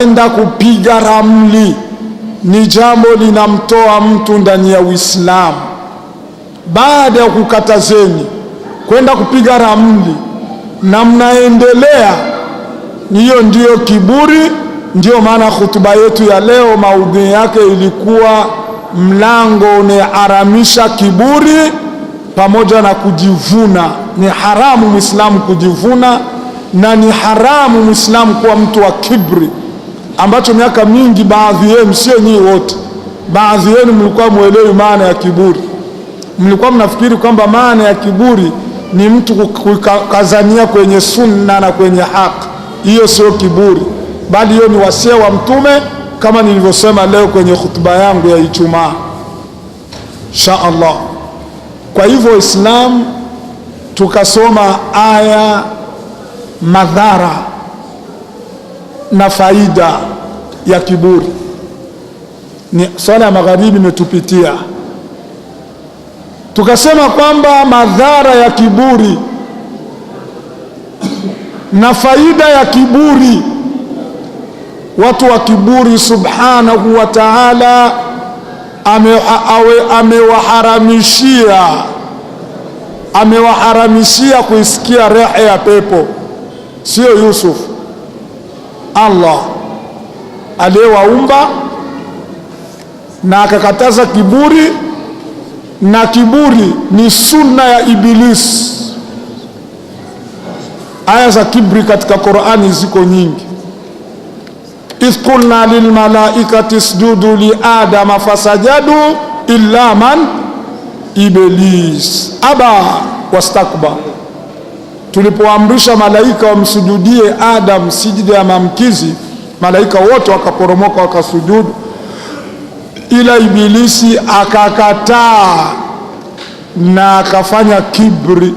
Enda kupiga ramli ni jambo linamtoa mtu ndani ya Uislamu. Baada ya kukatazeni kwenda kupiga ramli na mnaendelea, hiyo ndiyo kiburi. Ndiyo maana hutuba yetu ya leo maudhui yake ilikuwa mlango unaharamisha kiburi pamoja na kujivuna. Ni haramu Muislamu kujivuna na ni haramu Muislamu kuwa mtu wa kibri, ambacho miaka mingi baadhi yenu, sio nyinyi wote, baadhi yenu mlikuwa muelewi maana ya kiburi. Mlikuwa mnafikiri kwamba maana ya kiburi ni mtu kukazania kwenye sunna na kwenye haki. Hiyo sio kiburi, bali hiyo ni wasia wa Mtume, kama nilivyosema leo kwenye hutuba yangu ya Ijumaa insha Allah. Kwa hivyo Islam tukasoma aya madhara na faida ya kiburi. Ni swala ya magharibi imetupitia, tukasema kwamba madhara ya kiburi na faida ya kiburi. Watu wa kiburi subhanahu wa ta'ala amewaharamishia kuisikia rehe ya pepo. Sio Yusuf, Allah aliyewaumba, na akakataza kiburi, na kiburi ni sunna ya Ibilisi. Aya za kibri katika Qur'ani ziko nyingi. Idh qulna lilmalaikati isjudu li adama fasajadu illa man Iblis aba wastakbar. Tulipoamrisha malaika wamsujudie Adam sijida ya maamkizi, malaika wote wakaporomoka wakasujudu, ila Ibilisi akakataa na akafanya kibri.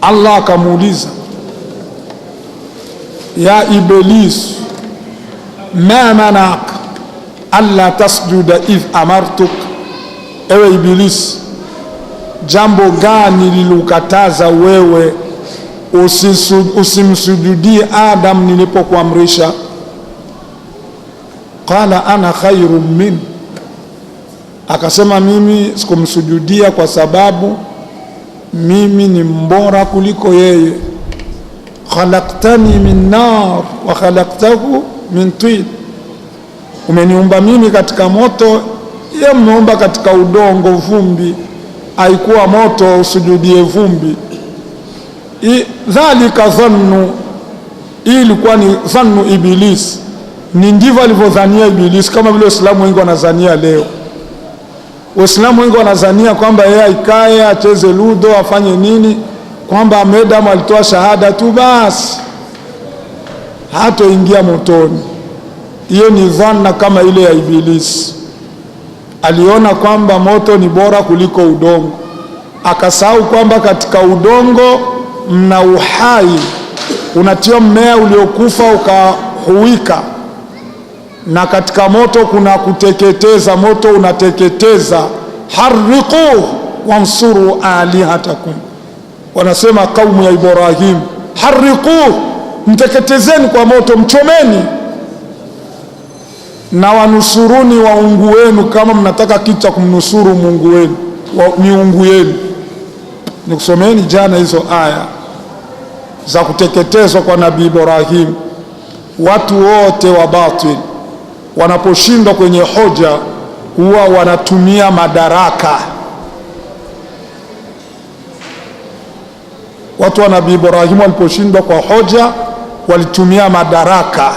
Allah akamuuliza, ya Iblis, ma manak alla tasjuda idh amartuk, ewe Ibilisi, jambo gani lilukataza wewe usimsujudie Adam nilipokuamrisha? Qala ana khairun min, akasema mimi sikumsujudia kwa sababu mimi ni mbora kuliko yeye. Khalaqtani min nar wa khalaqtahu min tin, umeniumba mimi katika moto, yeye umeumba katika udongo, vumbi. Haikuwa moto usujudie vumbi. Dhalika dhannu, ilikuwa ni dhannu Ibilisi. Ni ndivyo alivyodhania Ibilisi, kama vile Waislamu wengi wanadhania leo. Waislamu wengi wanadhania kwamba yeye aikae acheze ludo afanye nini, kwamba Adam alitoa shahada tu basi hatoingia motoni. Hiyo ni dhanna kama ile ya Ibilisi. Aliona kwamba moto ni bora kuliko udongo, akasahau kwamba katika udongo mna uhai, unatia mmea uliokufa ukahuika, na katika moto kuna kuteketeza, moto unateketeza. Harriqu wansuru alihatakum, wanasema kaumu ya Ibrahim, harriqu, mteketezeni kwa moto, mchomeni, na wanusuruni waungu wenu, kama mnataka kitu cha kumnusuru Mungu wenu, miungu yenu. Nikusomeni jana hizo aya za kuteketezwa kwa Nabii Ibrahim. Watu wote wa batil wanaposhindwa kwenye hoja huwa wanatumia madaraka. Watu wa Nabii Ibrahim waliposhindwa kwa hoja walitumia madaraka,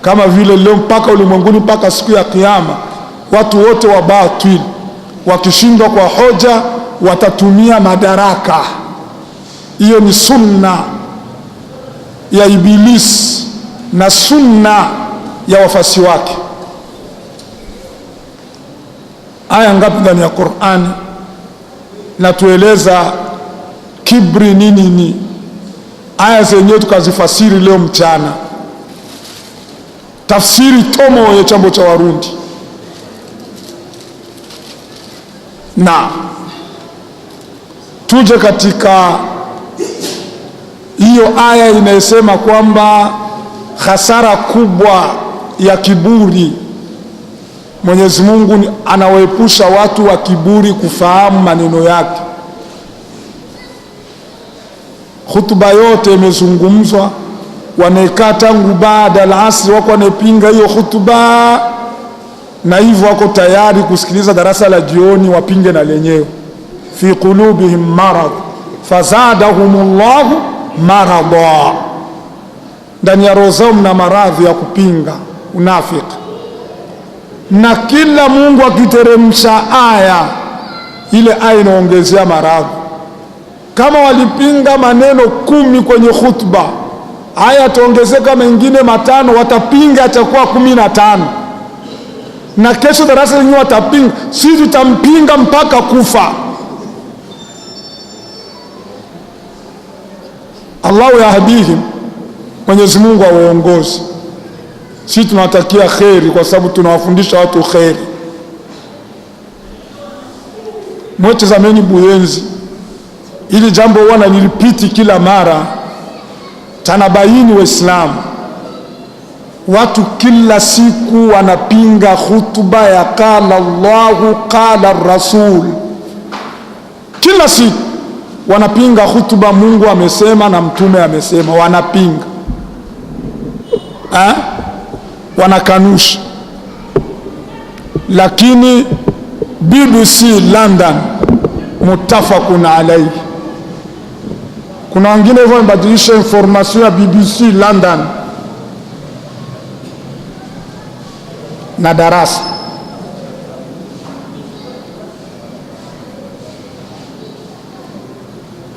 kama vile leo mpaka ulimwenguni mpaka siku ya Kiyama watu wote wa batil wakishindwa kwa hoja watatumia madaraka. Hiyo ni sunna ya Ibilisi na sunna ya wafasi wake. Aya ngapi ndani ya Qur'ani natueleza kibri nini? Aya zenyewe tukazifasiri leo mchana, tafsiri tomo ya chambo cha Warundi. Na tuje katika hiyo aya inayosema kwamba hasara kubwa ya kiburi, Mwenyezi Mungu anawaepusha watu wa kiburi kufahamu maneno yake. Hutuba yote imezungumzwa, wanaekaa tangu baada al-asri wako wanapinga hiyo hutuba, na hivyo wako tayari kusikiliza darasa la jioni wapinge na lenyewe. Fi qulubihim marad fazadahumullahu marada, ndani ya roho zao mna maradhi ya kupinga unafiki. Na kila Mungu akiteremsha aya, ile aya inaongezea maradhi. Kama walipinga maneno 10 kwenye khutba, aya ataongezeka mengine 5, watapinga atakuwa 15. Na kesho darasa lenyewe watapinga, sisi tutampinga mpaka kufa. Allahu yahdihim, Mwenyezi Mungu awaongoze. Sisi tunawatakia kheri kwa sababu tunawafundisha watu kheri. Mwote zameni Buyenzi, ili jambo wana nilipiti kila mara, tanabaini Waislamu. Watu kila siku wanapinga hutuba ya qala Allahu qala Rasul. Kila siku wanapinga hutuba Mungu amesema na mtume amesema, wanapinga. Wanakanusha. Lakini BBC London mutafakun alayhi. Kuna wengine hivyo wamebadilisha information ya BBC London na darasa.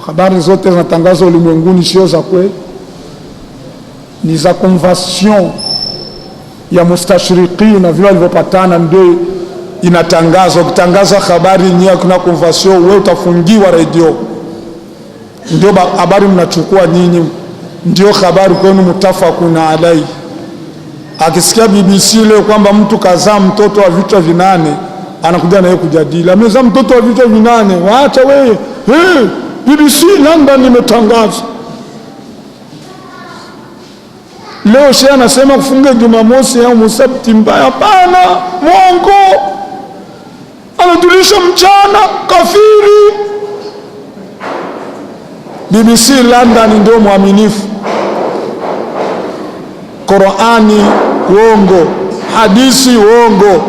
Habari zote zinatangazwa ulimwenguni sio za kweli, ni za conversion ya mustashriqina, vile walivyopatana ndio inatangazwa. Ukitangaza habari nyinyi kuna conversion, wewe utafungiwa radio. Ndio habari mnachukua nyinyi, ndio habari kwenu mutafakun alayhi. Akisikia BBC leo kwamba mtu kazaa mtoto wa vichwa 8, anakuja naye kujadili, amezaa mtoto wa vichwa 8, waacha wewe. BBC London imetangaza. Leo shehe anasema kufunga Jumamosi au Musabti mbaya. Hapana, mwongo. Anajulisha mchana, kafiri. BBC London ndio mwaminifu. Qur'ani uongo, hadithi uongo.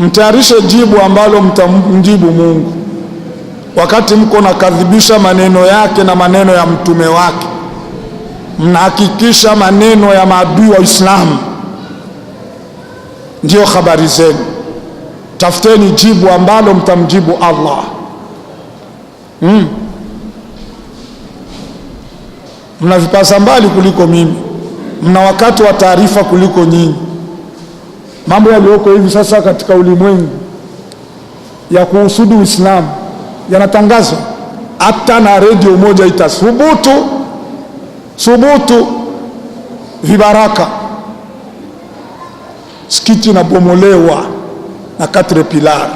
Mtayarishe jibu ambalo mtamjibu Mungu wakati mko nakadhibisha maneno yake na maneno ya mtume wake. Mnahakikisha maneno ya maadui wa Uislamu ndio habari zenu. Tafuteni jibu ambalo mtamjibu Allah. Mna vipasa mbali kuliko mimi, mna wakati wa taarifa kuliko nyinyi. Mambo yaliyoko hivi sasa katika ulimwengu ya kuhusudu Uislamu yanatangazwa, hata na redio moja itasubutu vibaraka. Sikiti na bomolewa na 4 pilar.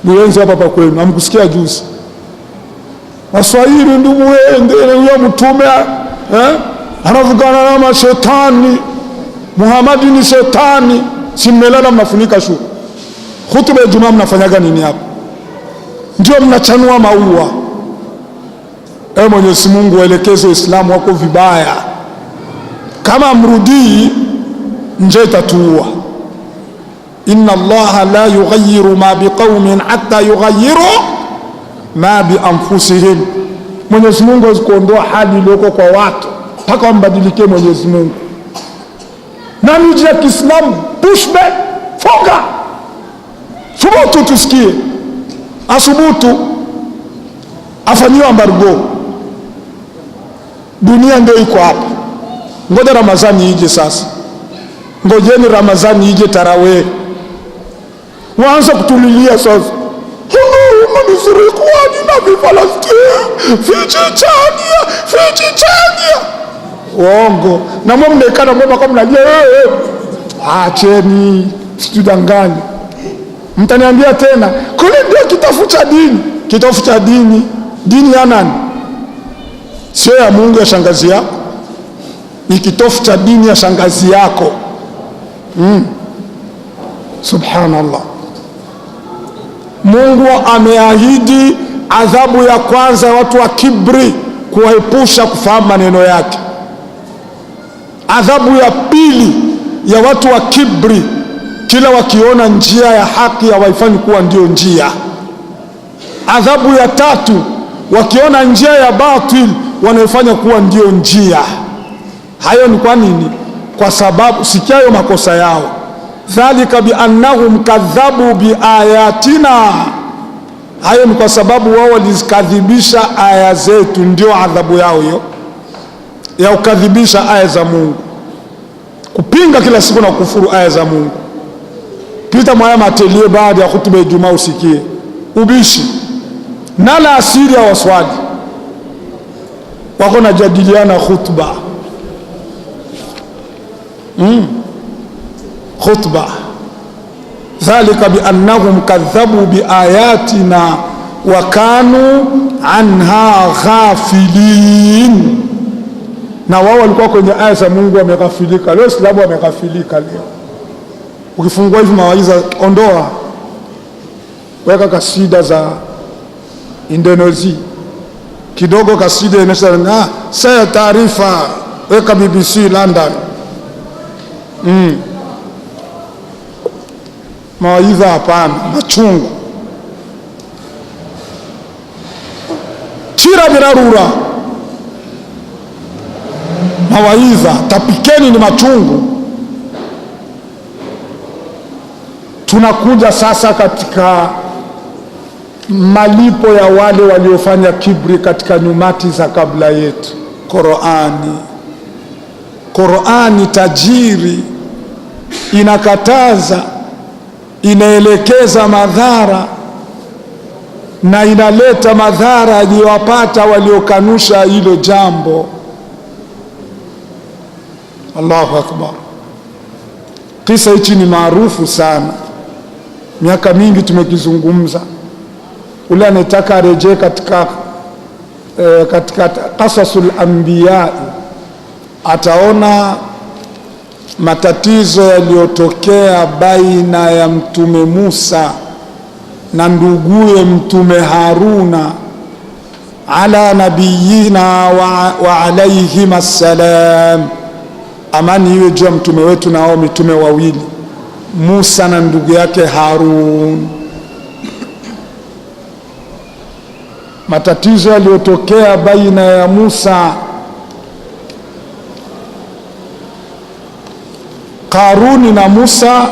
Buyenzi hapa kwenu, hamkusikia juzi? Waswahili ndugu wewe, huyo mtume anavugana na mashetani, Muhammad ni shetani. Simelala mnafunika shu. Hutuba ya Jumaa mnafanyaga nini hapa? Ndio mnachanua maua. Mwenyezi Mungu waelekeze Uislamu wako vibaya. Kama mrudii, nje itatuua. Inna Allaha la yughayyiru ma biqaumin hatta yughayyiru ma bi anfusihim. Mwenyezi Mungu azikuondoa hali iliyoko kwa watu mpaka wambadilike Mwenyezi Mungu. Na miji ya Kiislamu pushback, funga. Subutu tusikie. Asubutu afanyiwa embargo. Dunia ndio iko hapa. Ngoja Ramadhani ije sasa. Ngojeni Ramadhani ije tarawih. Waanza kutulilia sasa. Allahumma nusri ikhwanina fi Palestina, fi Chechnya. Uongo. Na mwa mnekana mbona kama mnajua acheni, situdanganye. Mtaniambia tena, kule ndio kitafuta dini. kitofu cha dini. Dini ya nani? Sio ya Mungu, ya shangazi yako. Ni kitofu cha dini ya shangazi yako. Subhanallah. Mungu ameahidi adhabu ya kwanza ya watu wa kibri, kuwaepusha kufahamu maneno yake. Adhabu ya pili ya watu wa kibri, kila wakiona njia ya haki hawaifanyi kuwa ndio njia. Adhabu ya tatu, wakiona njia ya batil wanaifanya kuwa ndio njia. Hayo ni kwa nini? Kwa sababu sikia hayo makosa yao. Dhalika biannahum kadhabu biayatina, hayo ni kwa sababu wao walizikadhibisha aya zetu. Ndio adhabu yao hiyo ya ukadhibisha aya za Mungu, kupinga kila siku na kufuru aya za Mungu. Pita mwaya matelie baada ya hutuba ya Ijumaa usikie ubishi na la asiri ya waswadi wako na jadiliana khutba. Khutba. Dhalika biannahum kadhabu biayatina wa kanu anha ghafilin, na wao walikuwa kwenye aya za Mungu wameghafilika. Leo Islamu wameghafilika. Leo ukifungua hivi mawaidha, ondoa, weka kasida za Indonesia kidogo, kasida inasema saya taarifa, weka BBC London. Mawaidha hapana, machungu. Chira birarura, mawaidha tapikeni ni machungu. Tunakuja sasa katika malipo ya wale waliofanya kibri katika nyumati za kabla yetu. Qur'ani tajiri, inakataza, inaelekeza madhara na inaleta madhara aliyowapata waliokanusha hilo jambo. Allahu akbar. Kisa hichi ni maarufu sana, miaka mingi tumekizungumza. Ule anataka arejee katika qasasul anbiya ataona matatizo yaliyotokea baina ya Mtume Musa na nduguye Mtume Haruna ala nabiyina wa alayhim assalam. Amani iwe juu ya mtume wetu na hao mitume wawili, Musa na ndugu yake Harun. Matatizo yaliyotokea baina ya Musa, Karuni na Musa.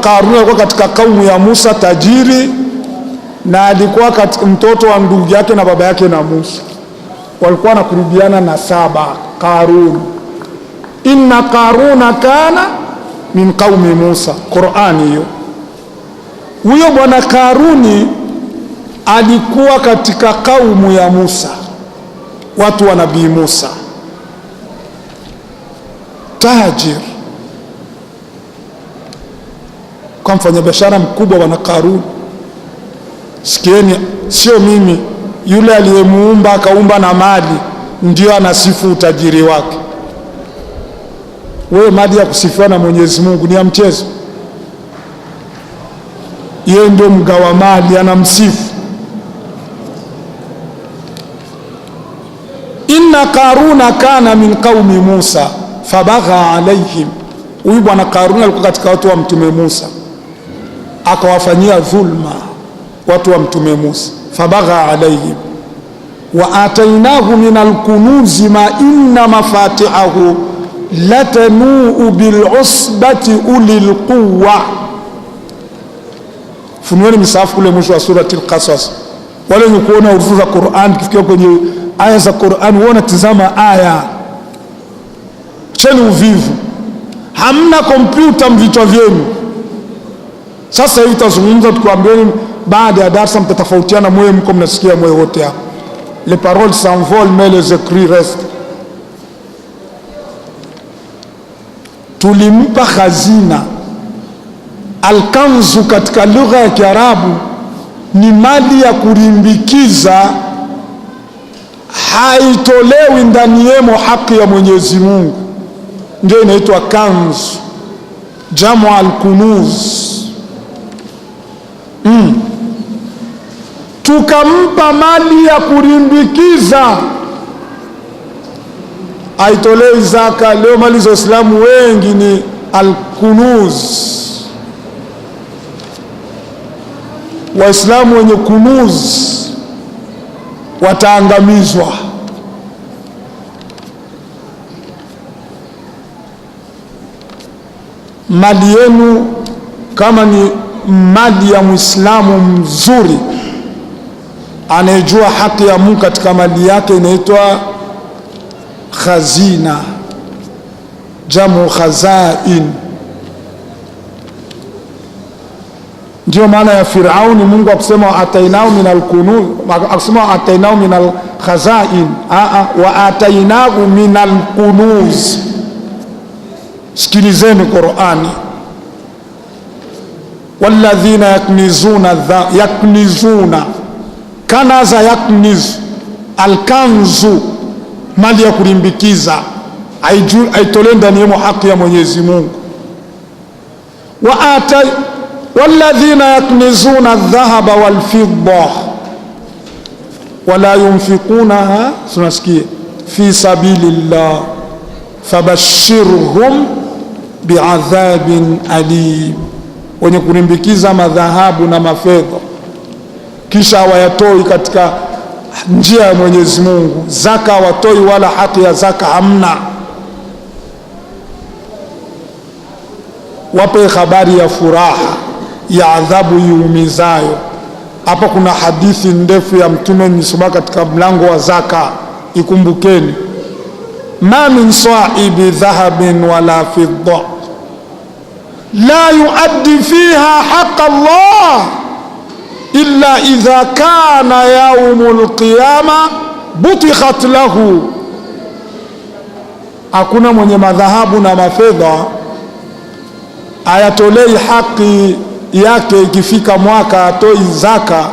Karuni alikuwa katika kaumu ya Musa tajiri, na alikuwa katika mtoto wa ndugu yake na baba yake na Musa, walikuwa wanakurubiana na saba. Karuni, inna Karuna kana min qaumi Musa. Qur'ani hiyo. Huyo bwana Karuni alikuwa katika kaumu ya Musa, watu wa nabii Musa, tajir, kwa mfanyabiashara mkubwa bwana Karuni. Sikieni, sio mimi, yule aliyemuumba akaumba na mali ndio anasifu utajiri wake. Wewe mali ya kusifiwa na Mwenyezi Mungu ni ya mchezo? Yeye ndio mgawa mali, anamsifu. Inna Karuna kana min qaumi Musa fabagha alaihim. Huyu bwana Karuna alikuwa katika watu wa mtume Musa, akawafanyia dhulma watu wa mtume Musa. Fabagha alaihim wa atainahu min alkunuzi ma inna mafatihahu latanuu bilusbati ulil quwwa. Funueni misahafu kule mwisho wa surati al-Qasas. Wale wenye kuona urufu za Qur'an, kifikia kwenye aya za Qur'an uona tizama aya. Cheni uvivu, hamna kompyuta mvichwa vyenu. Sasa hivi tutazungumza, tukuambieni baada ya darasa mtatofautiana, mwe mko mnasikia mwe wote hapa. Les paroles s'envolent mais les écrits restent. Tulimpa khazina alkanzu katika lugha ya Kiarabu ni mali ya kulimbikiza, haitolewi ndani yemo haki ya Mwenyezi Mungu, ndio inaitwa kanz, jamu al-kunuz. Tukampa mali ya kulimbikiza, haitolewi zaka. Leo mali za Uislamu wengi ni al-kunuz. Waislamu wenye kunuz wataangamizwa. Mali yenu kama ni mali ya Muislamu mzuri anayejua haki ya Mungu katika mali yake, inaitwa khazina, jamu khazain. Ndio maana ya Firauni, Mungu akusema atainao min al-kunuz, akusema atainao min al-khazain, wa atainahu min al-kunuz. Sikilizeni Qur'ani, walladhina yaknizuna kanaza, yakniz alkanzu, mali ya kulimbikiza, aitolee ndani yemo haki ya Mwenyezi Mungu. walladhina yaknizuna adh-dhahaba wal-fidda wala yunfiqunaha, tunasikia, fi sabilillah fabashirhum bi'adhabin alim. Wenye kulimbikiza madhahabu na mafedha kisha hawayatoi katika njia ya Mwenyezi Mungu, zaka hawatoi wala haki ya zaka hamna, wape habari ya furaha ya adhabu iumizayo. Hapa kuna hadithi ndefu ya Mtume nisoma katika mlango wa zaka, ikumbukeni. Ma min sahibi dhahabin wala fidda la yuaddi fiha haqqa Allah illa idha kana yaumul qiyama butikhat lahu. Hakuna mwenye madhahabu na mafedha ayatolei haki yake ikifika mwaka atoi zaka.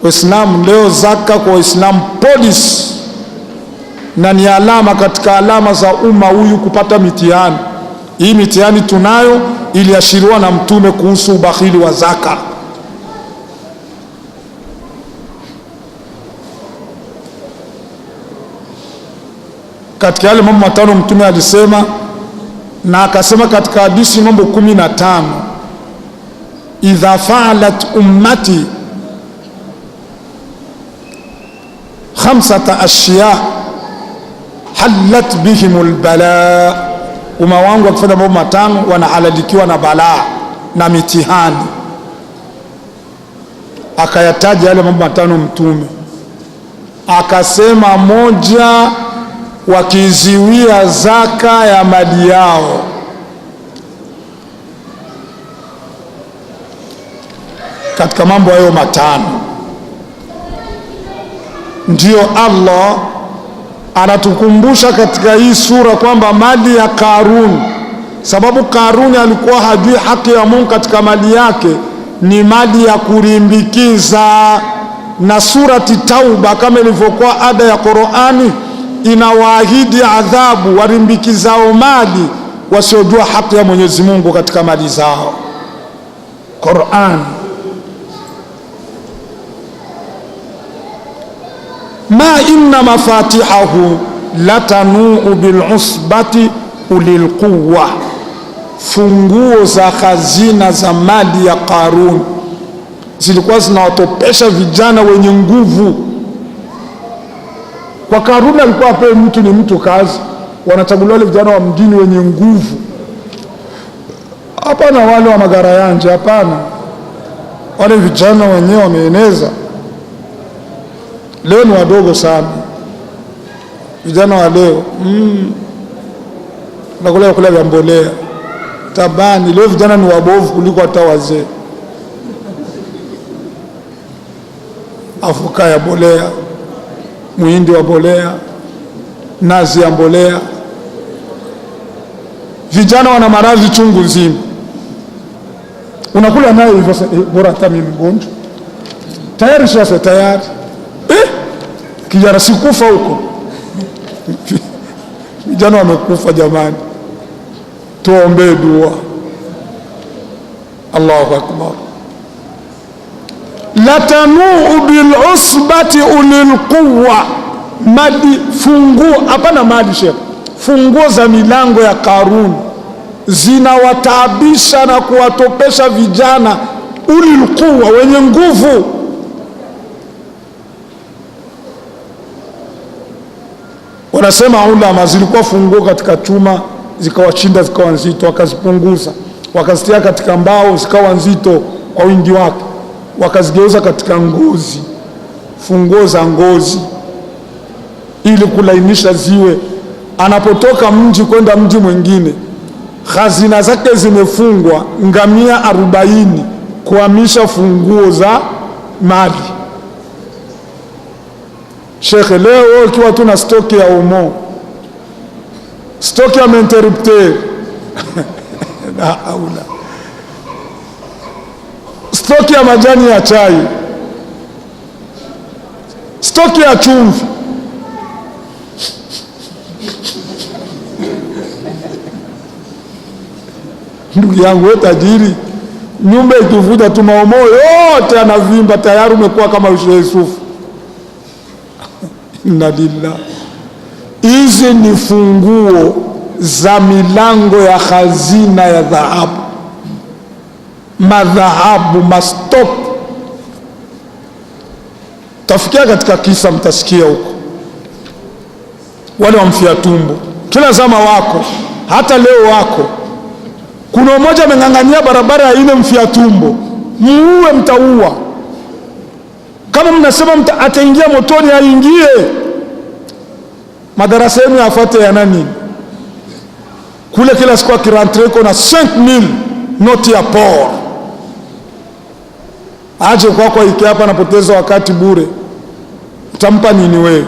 Waislamu leo zaka kwa Waislamu polisi, na ni alama katika alama za umma huyu kupata mitihani. Hii mitihani tunayo iliashiriwa na Mtume kuhusu ubakhili wa zaka. Katika yale mambo matano Mtume alisema, na akasema katika hadithi mambo 15, idha fa'alat ummati khamsata ashya halat bihimul bala, umma wangu wakifanya mambo matano wanahalalikiwa na balaa na mitihani. Akayataja yale mambo matano Mtume, akasema moja, wakiziwia zaka ya mali yao. Katika mambo hayo matano ndio Allah anatukumbusha katika hii sura kwamba mali ya Karun, sababu Karuni alikuwa hajui haki ya Mungu katika mali yake, ni mali ya kulimbikiza. Na surati Tauba kama ilivyokuwa ada ya Qur'ani inawaahidi adhabu walimbikizao mali wasiojua haki ya Mwenyezi Mungu katika mali zao. Qur'an, ma inna mafatihahu latanuu bil'usbati ulil quwwa, funguo za hazina za mali ya Qarun zilikuwa zinawatopesha vijana wenye nguvu. Kwa Karuni alikuwa apewe mtu ni mtu kazi, wanachaguliwa wale vijana wa mjini wenye nguvu. Hapana wale wa magarayanja, hapana, wale vijana wenyewe wameeneza. Leo ni wadogo sana vijana wa leo, nakula kula vya mbolea tabani. Leo vijana ni wabovu kuliko hata wazee. Afuka ya mbolea, muhindi wa mbolea, nazi ya mbolea. Vijana wana maradhi chungu nzima, unakula naye hivyo bora hata mimi mgonjwa. tayari sasa, tayari kijana sikufa huko vijana wamekufa jamani, tuombee dua. Allahu akbar. Latanuu bil usbati ulil quwwa, madi funguo, hapana madi shekh, funguo za milango ya Karuni zinawataabisha na kuwatopesha vijana ulil quwwa, wenye nguvu. Wanasema ulama zilikuwa funguo katika chuma zikawashinda zikawa nzito, wakazipunguza wakazitia katika mbao zikawa nzito kwa wingi wake, wakazigeuza katika ngozi, funguo za ngozi, ili kulainisha ziwe anapotoka mji kwenda mji mwingine, hazina zake zimefungwa ngamia 40 kuhamisha funguo za mali. Shekhe, leo ukiwa tuna stoki ya omo, stoki ya menteripter na aula, stoki ya majani ya chai, stoki ya chumvi, ndugu yangu wewe tajiri, nyumba ikivuja tu maomo yote anavimba, tayari umekuwa kama Yusufu. Inna lillahi. Hizi ni funguo za milango ya hazina ya dhahabu, madhahabu, mastop. Tafikia katika kisa, mtasikia huko wale wamfia tumbo, kila zama wako, hata leo wako. Kuna mmoja ameng'ang'ania barabara ya ile mfia tumbo, muue, mtaua. Kama mnasema ataingia motoni, aingie. Madarasa yenu yafuate ya nani? Kule kila siku akirantreko na 5,000 noti ya por, aje kwako iki hapa, anapoteza wakati bure. Utampa nini wewe?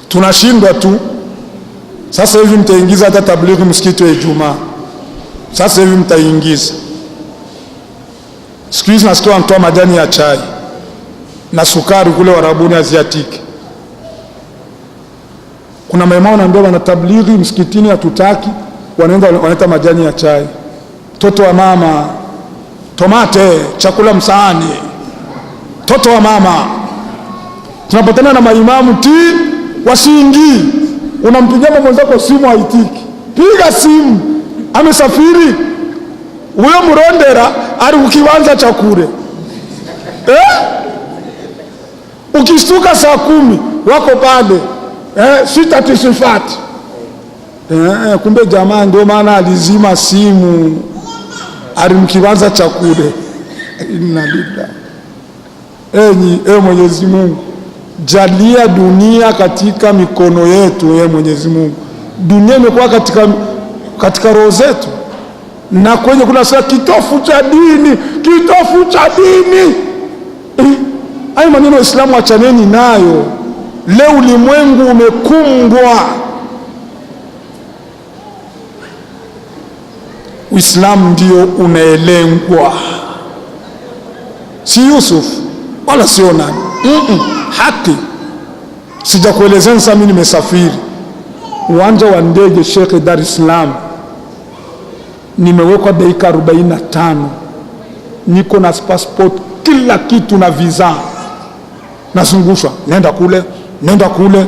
Tunashindwa tu. Sasa hivi mtaingiza hata tablighi msikiti wa Ijumaa, sasa hivi mtaingiza. Siku hizi nasikia wanatoa majani ya chai na sukari kule Warabuni Aziatiki. Kuna maimamu wanaambia wana tablighi msikitini hatutaki, wanaenda wanaleta majani ya chai. Toto wa mama, tomate, chakula msaani, toto wa mama. Tunapatana na maimamu wasiingii. Unampigia mwenzako simu haitiki, piga simu, amesafiri. Huyo mrondera ari ukiwanza chakure ukishtuka saa 10 wako pale sitatisifati. Kumbe jamaa ndio maana alizima simu, ari mkiwanza chakure. Inna lillahi. Mwenyezi Mungu, jalia dunia katika mikono yetu. Mwenyezi Mungu, dunia imekuwa katika roho zetu, na kwenye kuna sasa kitofu cha dini, kitofu cha dini. Hayo maneno Waislamu achaneni nayo. Leo ulimwengu umekumbwa, Uislamu ndio unaelengwa, si Yusuf wala sio nani. Haki. Sijakuelezeni sasa, mimi nimesafiri uwanja wa ndege Sheikh Dar es Salaam, nimewekwa dakika 45, niko na passport, kila kitu na visa, nazungushwa nenda kule nenda kule.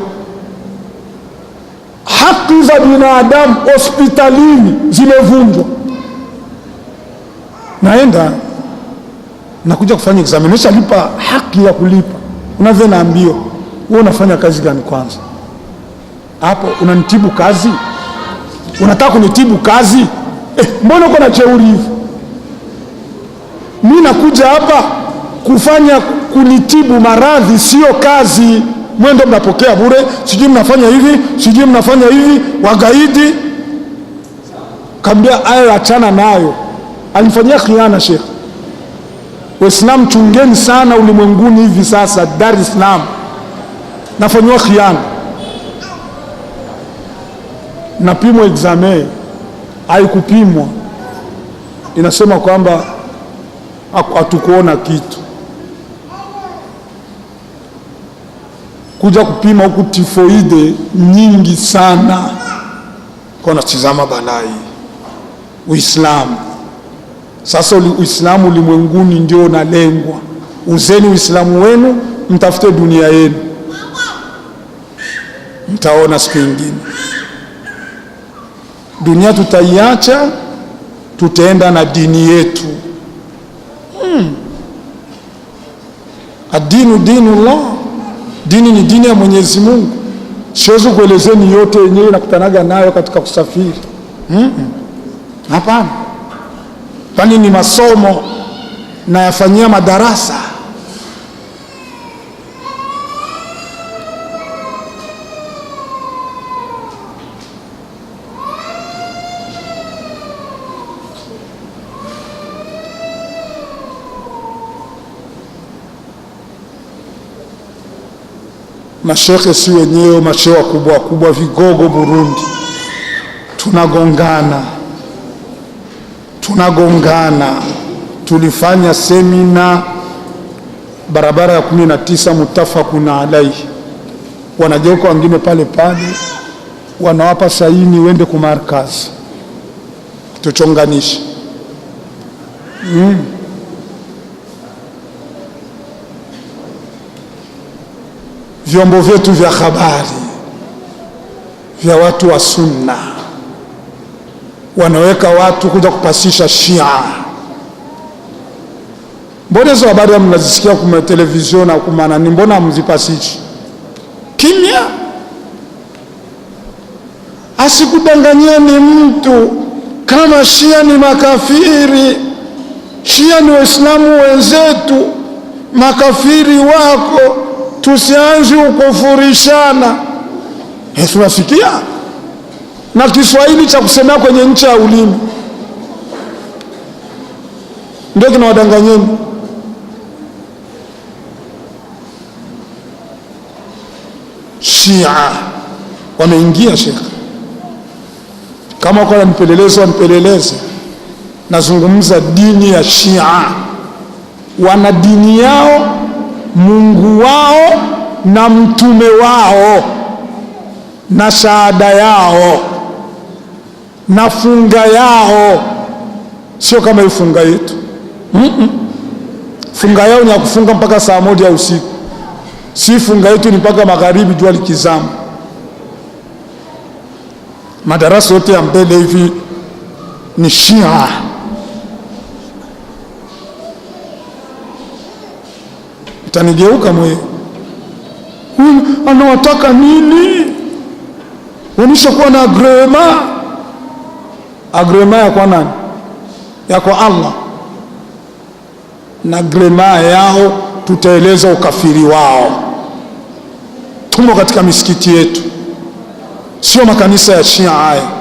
Haki za binadamu hospitalini zimevunjwa. Naenda nakuja kufanya examination, lipa haki ya kulipa. Unavyo naambio, wewe unafanya kazi gani kwanza? Hapo unanitibu kazi? Unataka kunitibu kazi? Mbona uko na cheuri hivi? Mimi nakuja hapa kufanya kunitibu maradhi, sio kazi. Mwendo mnapokea bure, sijui mnafanya hivi, sijui mnafanya hivi, wagaidi. Kaambia ayo achana nayo. Alimfanyia khiana Sheikh. Waislamu chungeni sana ulimwenguni hivi sasa. Dar es Salaam nafanywa khiana, napimwa examen, haikupimwa, inasema kwamba hatukuona kitu. Kuja kupima huku tifoide nyingi sana, kwa tizama balai Uislamu. Sasa Uislamu ulimwenguni ndio unalengwa. Uzeni Uislamu wenu, mtafute dunia yenu, mtaona siku nyingine. Dunia tutaiacha, tutaenda na dini yetu. Adinu dinullah, dini ni dini ya Mwenyezi Mungu. Siwezi kuelezeni yote yenyewe nakutanaga nayo katika kusafiri. Hapana. Kwani ni masomo na yafanyia madarasa. Mashekhe si wenyewe, mashehe wakubwa wakubwa, vigogo Burundi, tunagongana. Tulifanya semina barabara ya 19 mutafakun alaihi, wanageuka wengine pale pale, wanawapa saini wende kumarkazi tuchonganishe. Vyombo vyetu vya habari vya watu wa sunna wanaweka watu kuja kupasisha Shia. Mbona hizo habari mnazisikia kwa televisheni na kumana, ni mbona mzipasishi kimya? Asikudanganyeni mtu kama Shia ni makafiri. Shia ni Waislamu wenzetu, makafiri wako. Tusianze ukufurishana. Tunasikia na Kiswahili cha kusemea kwenye nchi ya ulimi ndio kinawadanganyeni. Shia wameingia shekhe. Kama kwa nipeleleze, nazungumza dini ya Shia. Wana dini yao, Mungu wao na mtume wao na shahada yao na funga yao. Sio kama hii funga yetu. Funga yao ni ya kufunga mpaka saa 1 ya usiku. Si funga yetu ni mpaka magharibi jua likizama. Madarasa yote ya mbele hivi ni Shia. Utanigeuka mwe, anawataka nini? Wanisha kuwa na agrema ya kwa nani? Ya kwa Allah. Na agrema yao tutaeleza ukafiri wao. Tumo katika misikiti yetu, sio makanisa ya Shia haya.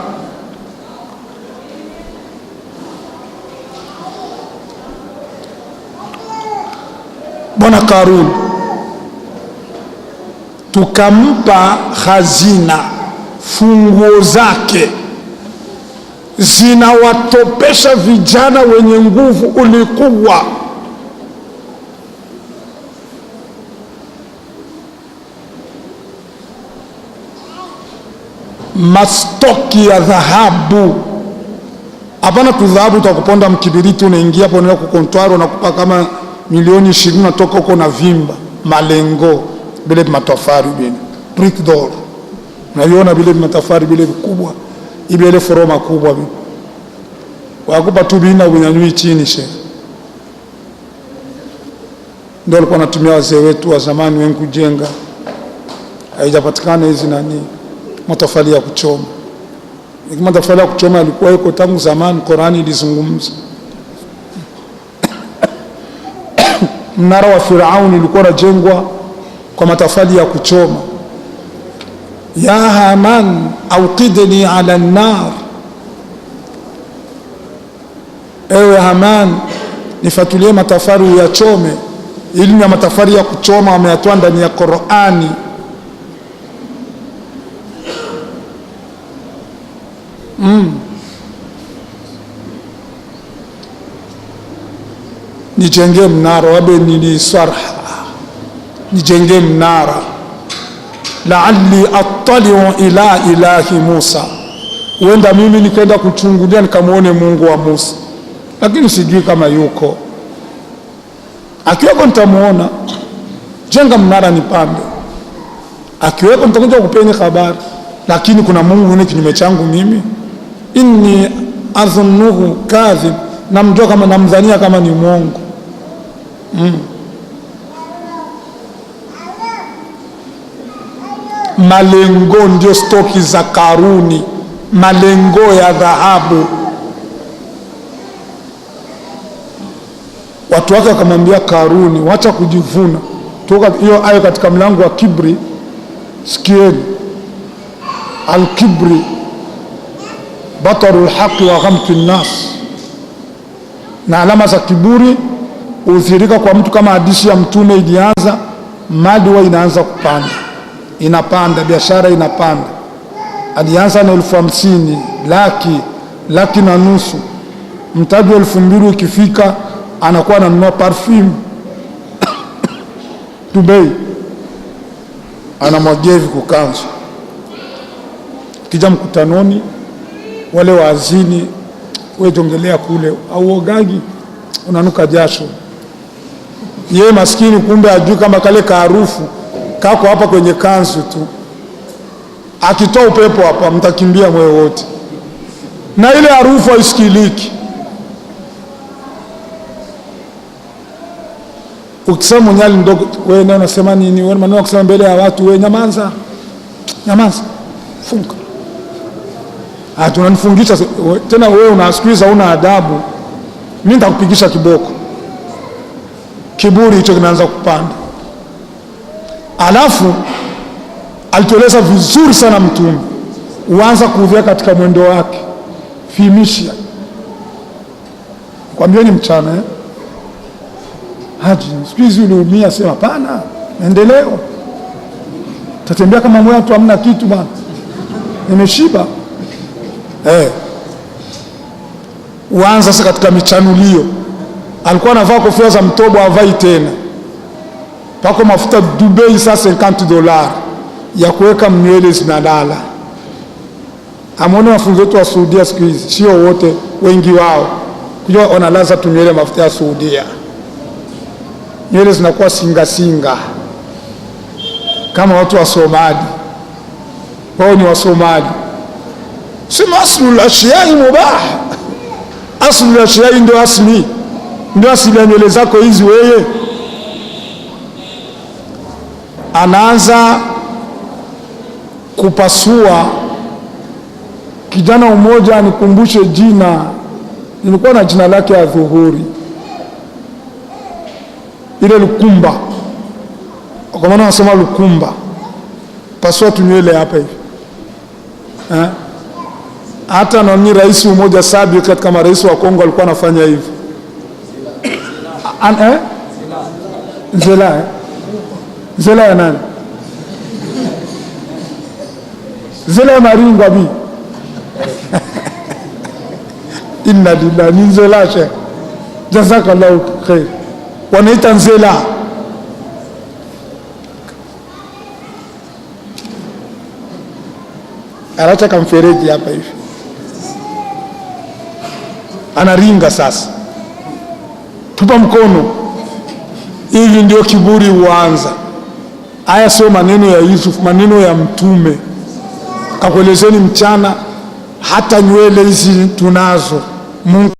Bwana Karun tukampa hazina, funguo zake zinawatopesha vijana wenye nguvu ulikuwa. Mastoki ya dhahabu. Hapana tu dhahabu utakuponda mkibiriti, unaingia hapo unaenda kukontwaro, unakupa kama milioni 20, natoka huko na vimba malengo bile matofari bile brick door, unaiona bile matofari bile kubwa ibele foroma kubwa bile, wakupa tu bina unyanyui chini shehe. Ndio walikuwa wanatumia wazee wetu wa zamani wengi kujenga. Haijapatikana hizi nani matofali ya kuchoma. Matofali ya kuchoma yalikuwa yuko tangu zamani, Qur'ani ilizungumza. Mnara wa Firauni ulikuwa unajengwa kwa matofali ya kuchoma. Ya Haman auqidni ala an-nar, ewe Haman nifatulie matofali ya chome. Elimu ya matofali ya kuchoma wameyatoa ndani ya Qur'ani. nijenge mnara, wabe nilisarha, nijenge mnara, la'alli attali'u ila ilahi Musa, huenda mimi nikaenda kuchungulia nikamuone Mungu wa Musa, lakini sijui kama yuko. Akiweko nitamuona, jenga mnara nipande. Akiweko nitakuja kupeni habari, lakini kuna Mungu ni kinyume changu mimi, inni adhunnuhu kadhib, namjua kama, namdhania kama ni mwongo. Malengo ndio stoki za Karuni, malengo ya dhahabu. Watu wake wakamwambia Karuni, wacha kujivuna. Toka hiyo ayo katika mlango wa kibri, sikieni, al-kibri batarul haqi wa ghamtu nnas, na alama za kiburi udhirika kwa mtu. Kama hadithi ya Mtume ilianza, mali huwa inaanza kupanda, inapanda, biashara inapanda. Alianza na 50,000, laki na nusu, mtaji wa 2,000 ukifika anakuwa ananunua perfume Dubai, anamwagia hivi kukanzu. Kija mkutanoni, wale waazini, wewe jongelea kule, au ogagi, unanuka jasho. Yeye maskini kumbe ajui kama kale kaarufu kako hapa kwenye kanzu tu, akitoa upepo hapa mtakimbia moyo wote, na ile harufu haisikiliki. Ukisema mnyali mdogo, wewe ndio unasema nini? Wewe maneno kusema mbele ya watu, wewe nyamaza, funga. Tunanifungisha tena, wewe unasikiliza, una adabu, mimi nitakupigisha kiboko. Kiburi hicho kinaanza kupanda. Alafu alitueleza vizuri sana Mtume, uanza kuudhia katika mwendo wake, fimisha kwambieni mchana Haji, siku hizi uliumia, sema pana, maendeleo. Tatembea kama mwe watu hamna kitu bana, nimeshiba. Uanza sasa katika michanulio. Alikuwa anavaa kofia za mtobo, havai tena. Pako mafuta Dubai sasa $50 ya kuweka mnywele zinalala. Amone wafunzi wetu wa Saudia siku hizi, sio wote, wengi wao kujua wanalaza tunywele mafuta ya Saudia. Nywele zinakuwa singa kama watu wa Somali. Wao ni wa Somali. Sema aslul ashyai mubah, aslul ashyai ndio asli, ndio asili ya nywele zako hizi wewe. Anaanza kupasua. Kijana mmoja anikumbushe jina, nilikuwa na jina lake ya dhuhuri, ile Lukumba, kwa maana nasema Lukumba, pasua tunywele hapa hivi. Hata nani rais mmoja sabi katika marais wa Kongo alikuwa anafanya hivi. Zela ya nani? Zela ya Maringwa bi. Inna lillahi, ni Zela she. Jazakallahu khair. Wanaita Nzela. Aracha kamfereji hapa hivi, anaringa sasa, tupa mkono. Hivi ndio kiburi huanza. Haya sio maneno ya Yusuf, maneno ya Mtume. Kakuelezeni mchana, hata nywele hizi tunazo Mungu